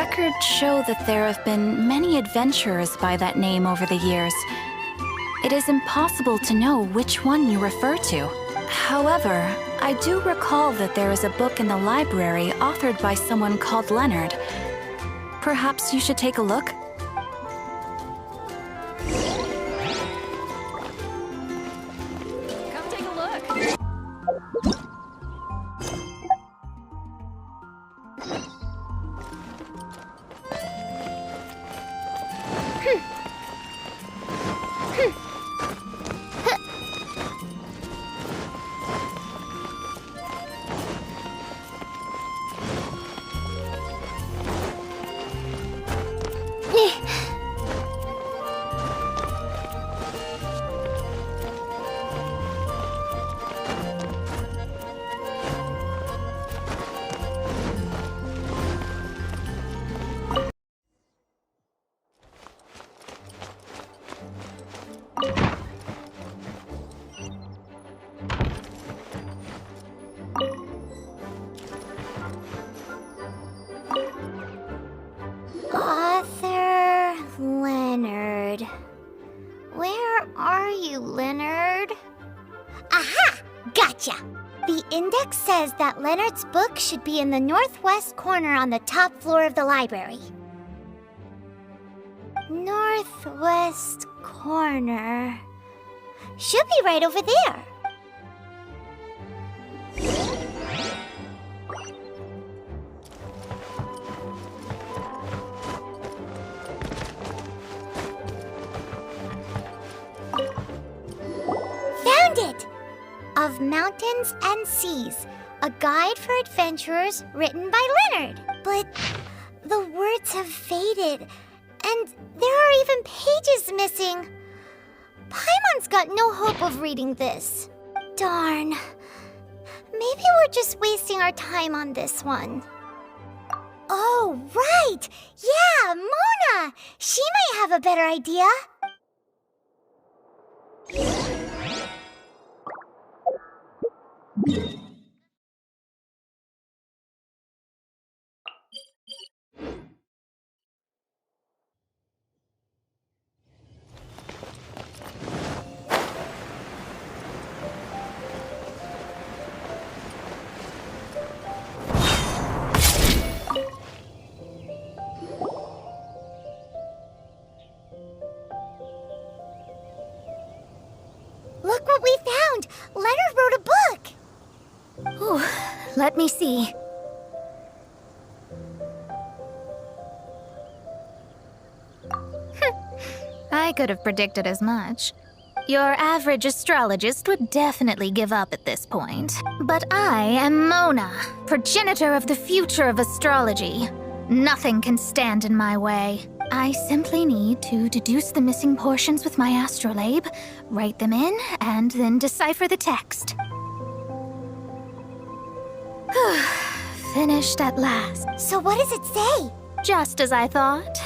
records show that there have been many adventurers by that name over the years. It is impossible to know which one you refer to. However, I do recall that there is a book in the library authored by someone called Leonard. Perhaps you should take a look? Come take a look. Author Leonard. Where are you, Leonard? Aha! Gotcha! The index says that Leonard's book should be in the northwest corner on the top floor of the library. Northwest corner. Should be right over there. Found it! Of Mountains and Seas, a guide for adventurers written by Leonard. But the words have faded, and there are even pages missing. Paimon's got no hope of reading this. Darn. Maybe we're just wasting our time on this one. Oh, right! Yeah, Mona! She might have a better idea. Look what we found! Leonard wrote a book! Ooh, let me see. I could have predicted as much. Your average astrologist would definitely give up at this point. But I am Mona, progenitor of the future of astrology. Nothing can stand in my way. I simply need to deduce the missing portions with my astrolabe, write them in, and then decipher the text. Finished at last. So what does it say? Just as I thought.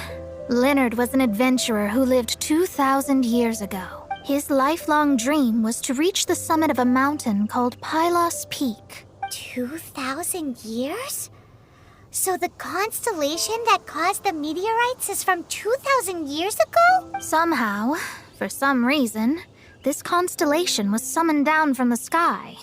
Leonard was an adventurer who lived 2,000 years ago. His lifelong dream was to reach the summit of a mountain called Pilos Peak. 2,000 years? So the constellation that caused the meteorites is from 2,000 years ago? Somehow, for some reason, this constellation was summoned down from the sky.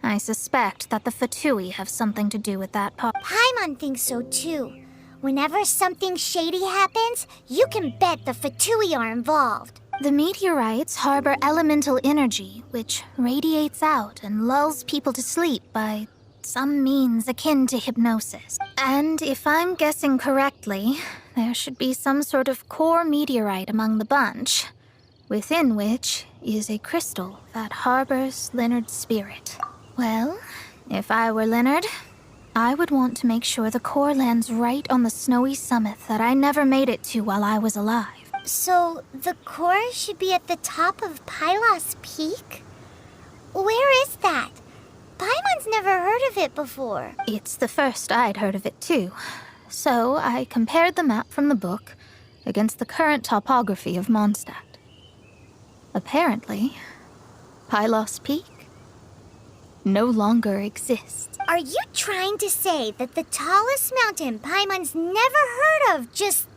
I suspect that the Fatui have something to do with that part. Paimon thinks so too. Whenever something shady happens, you can bet the Fatui are involved. The meteorites harbor elemental energy, which radiates out and lulls people to sleep by some means akin to hypnosis. And if I'm guessing correctly, there should be some sort of core meteorite among the bunch, within which is a crystal that harbors Leonard's spirit. Well, if I were Leonard, I would want to make sure the core lands right on the snowy summit that I never made it to while I was alive. So the core should be at the top of Pilos Peak? Where is that? Paimon's never heard of it before. It's the first I'd heard of it too. So I compared the map from the book against the current topography of Mondstadt. Apparently, Pilos Peak no longer exists. Are you trying to say that the tallest mountain Paimon's never heard of just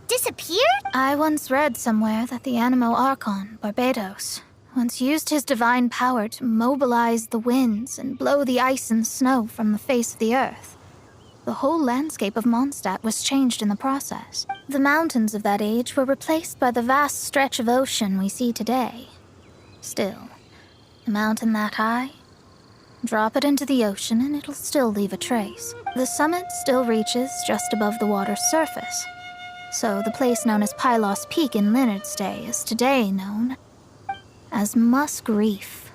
disappeared? I once read somewhere that the Animo Archon, Barbados, once used his divine power to mobilize the winds and blow the ice and snow from the face of the earth. The whole landscape of Mondstadt was changed in the process. The mountains of that age were replaced by the vast stretch of ocean we see today. Still, a mountain that high? Drop it into the ocean and it'll still leave a trace. The summit still reaches just above the water's surface. So the place known as Pilos Peak in Leonard's day is today known as Musk Reef.